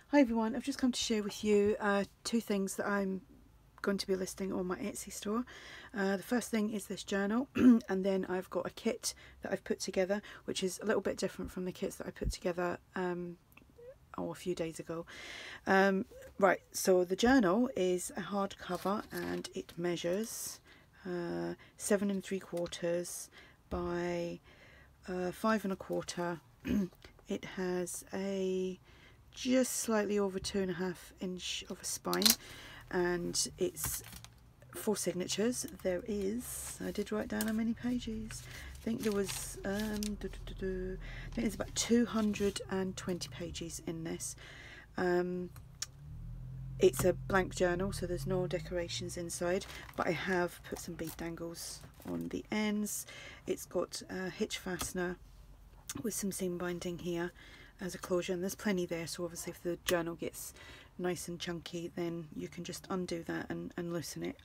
Hi everyone, I've just come to share with you two things that I'm going to be listing on my Etsy store. The first thing is this journal, and then I've got a kit that I've put together, which is a little bit different from the kits that I put together a few days ago. Right, so the journal is a hardcover and it measures 7 3/4 by 5 1/4. It has a just slightly over 2.5 inch of a spine, and it's 4 signatures. There is, I did write down how many pages. I think there was I think there's about 220 pages in this. It's a blank journal, so there's no decorations inside, but I have put some bead dangles on the ends. It's got a hitch fastener with some seam binding here as a closure, and there's plenty there, so obviously if the journal gets nice and chunky then you can just undo that and loosen it.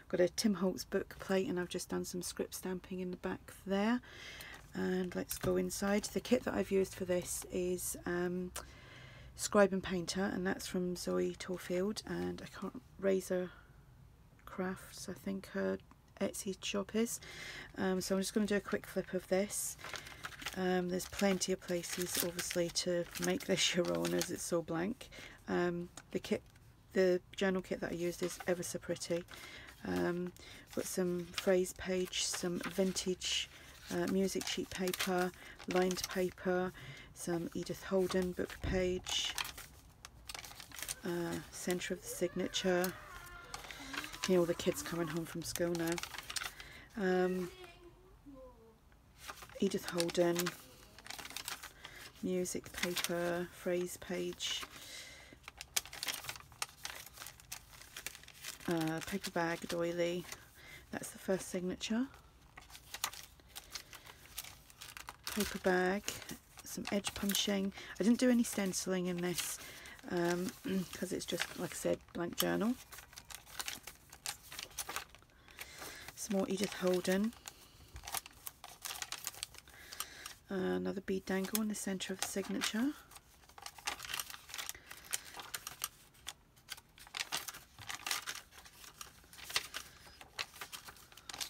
Got a Tim Holtz book plate, and I've just done some script stamping in the back there. And let's go inside. The kit that I've used for this is Scribe and Painter, and that's from Zoe Torfield, and I can't, Razor Crafts I think her Etsy shop is. So I'm just going to do a quick flip of this. There's plenty of places obviously to make this your own as it's so blank. The journal kit that I used is ever so pretty. Got some phrase page, some vintage music sheet paper, lined paper, some Edith Holden book page, centre of the signature. You know, all the kids coming home from school now. Edith Holden, music paper, phrase page, paper bag doily, that's the first signature, paper bag, some edge punching. I didn't do any stenciling in this because it's just, like I said, blank journal. Some more Edith Holden. Another bead dangle in the centre of the signature.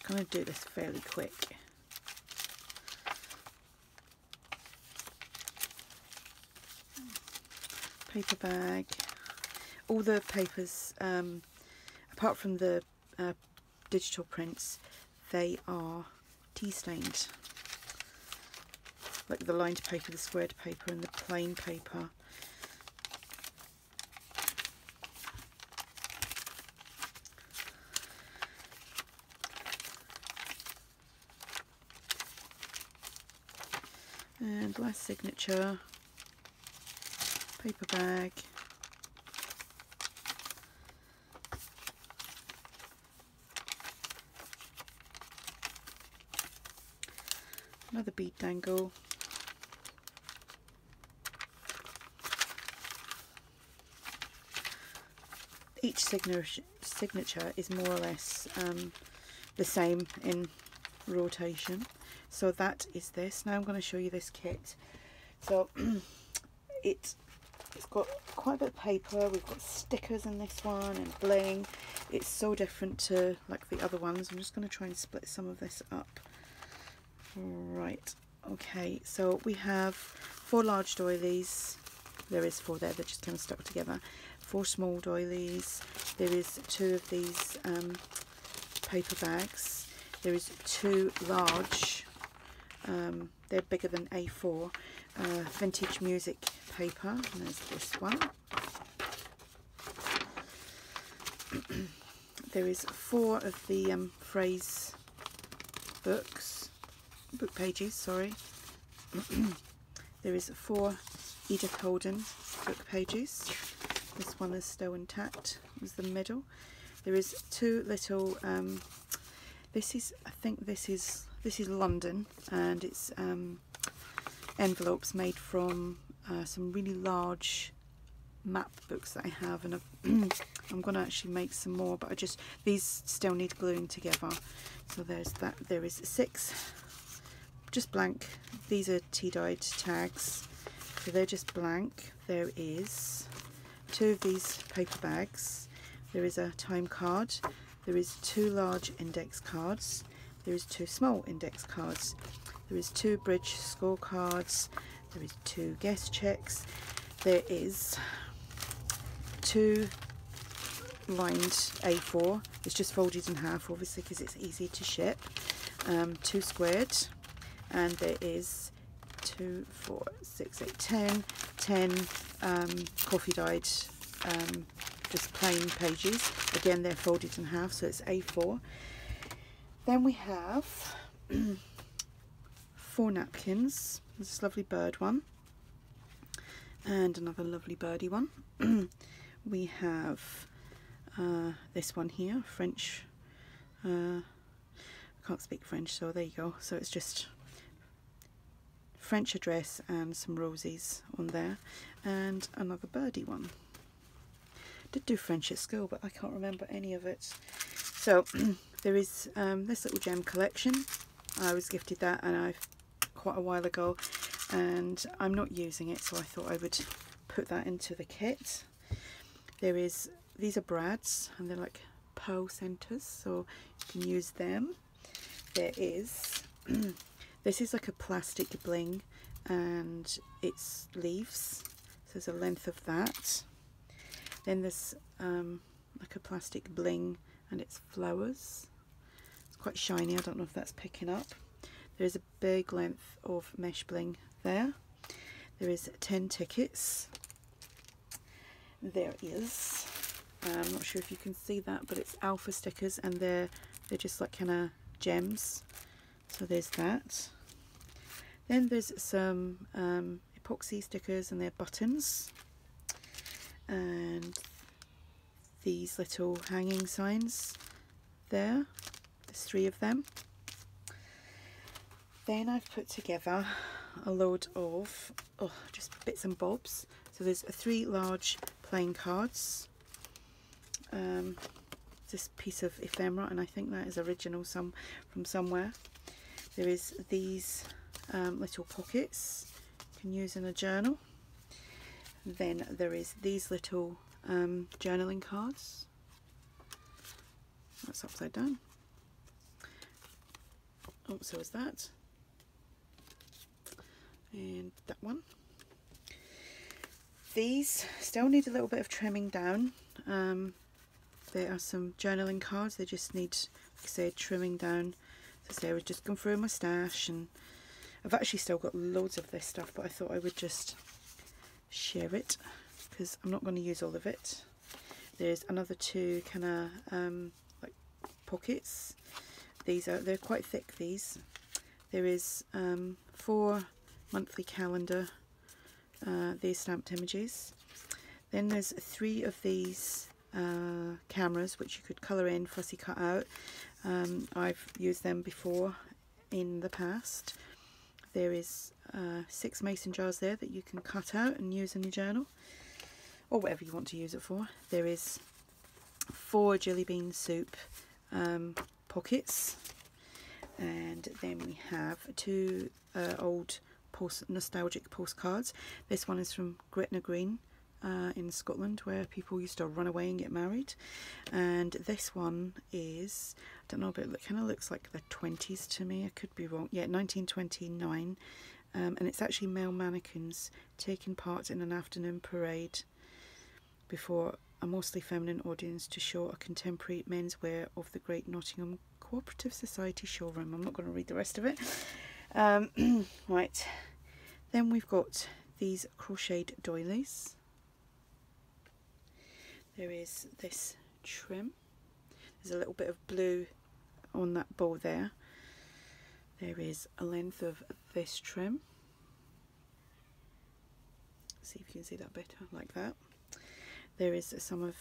I'm going to do this fairly quick. Paper bag. All the papers, apart from the digital prints, they are tea stained. Like the lined paper, the squared paper and the plain paper. And last signature, paper bag. Another bead dangle. Each signature is more or less the same in rotation. So that is this. Now I'm going to show you this kit. So it's got quite a bit of paper. We've got stickers in this one and bling. It's so different to like the other ones. I'm just going to try and split some of this up. Right, okay, so we have 4 large doilies. There is 4 there, they're just kind of stuck together. 4 small doilies. There is 2 of these paper bags. There is 2 large, they're bigger than A4, vintage music paper, and there's this one. There is 4 of the phrase book pages, sorry. There is 4 Edith Holden book pages. This one is still intact, is the middle. There is 2 little, this is, I think this is London, and it's envelopes made from some really large map books that I have, and I'm going to actually make some more, but these still need gluing together. So there's that. There is 6 just blank. These are tea dyed tags, so they're just blank. There is 2 of these paper bags. There is a time card. There is 2 large index cards. There is 2 small index cards. There is 2 bridge scorecards. There is 2 guest checks. There is 2 lined A4. It's just folded in half, obviously, because it's easy to ship. 2 squared, and there is 2, 4, 6, 8, 10 coffee dyed just plain pages. Again, they're folded in half, so it's A4. Then we have 4 napkins. There's this lovely bird one and another lovely birdie one. We have this one here, French. I can't speak French, so there you go. So it's just French address and some roses on there, and another birdie one. Did do French at school, but I can't remember any of it. So there is this little gem collection. I was gifted that, and I've quite a while ago, and I'm not using it, so I thought I would put that into the kit. There is, these are brads, and they're like pearl centers, so you can use them. There is this is like a plastic bling, and it's leaves, so there's a length of that. Then there's like a plastic bling, and it's flowers. It's quite shiny, I don't know if that's picking up. There's a big length of mesh bling there. There is 10 tickets. There is, I'm not sure if you can see that, but it's alpha stickers, and they're just like kind of gems. So there's that. Then there's some epoxy stickers, and they're buttons. And these little hanging signs there. There's 3 of them. Then I've put together a load of just bits and bobs. So there's 3 large playing cards. This piece of ephemera, and I think that is original from somewhere. There is these little pockets you can use in a journal. Then there is these little journaling cards. That's upside down. Oh, so is that. And that one. These still need a little bit of trimming down. There are some journaling cards. They just need, like I said, trimming down. So I was just going through my stash, and I've actually still got loads of this stuff, but I thought I would just share it because I'm not going to use all of it. There's another 2 kind of like pockets. They're quite thick, these. There is 4 monthly calendar, these stamped images. Then there's 3 of these cameras which you could colour in, fussy cut out. I've used them before in the past. There is 6 mason jars there that you can cut out and use in your journal, or whatever you want to use it for. There is 4 jelly bean soup pockets, and then we have 2 old nostalgic postcards. This one is from Gretna Green in Scotland, where people used to run away and get married, and this one is, I don't know, but it kind of looks like the 20s to me. I could be wrong. Yeah, 1929, and it's actually male mannequins taking part in an afternoon parade before a mostly feminine audience to show a contemporary menswear of the Great Nottingham Cooperative Society showroom. I'm not going to read the rest of it. Right, then we've got these crocheted doilies. There is this trim. There's a little bit of blue on that bow there. There is a length of this trim. See if you can see that better, like that. There is some of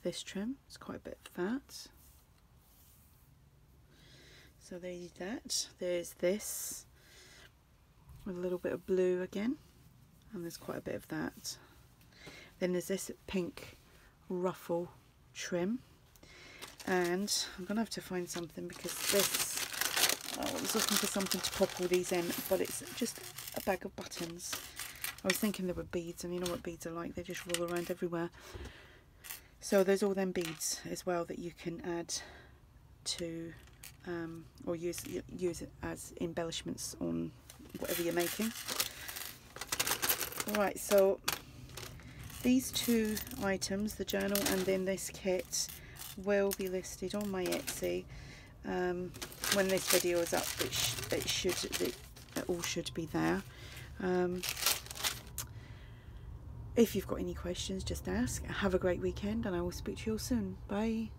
this trim. It's quite a bit of that. So there's that. There's this with a little bit of blue again, and there's quite a bit of that. Then there's this pink ruffle trim, and I'm gonna have to find something because this, I was looking for something to pop all these in, but it's just a bag of buttons. I was thinking there were beads, and you know what beads are like, they just roll around everywhere. So there's all them beads as well that you can add to or use it as embellishments on whatever you're making. Right, so these two items, the journal and then this kit, will be listed on my Etsy. When this video is up, it all should be there. If you've got any questions, just ask. Have a great weekend, and I will speak to you all soon. Bye.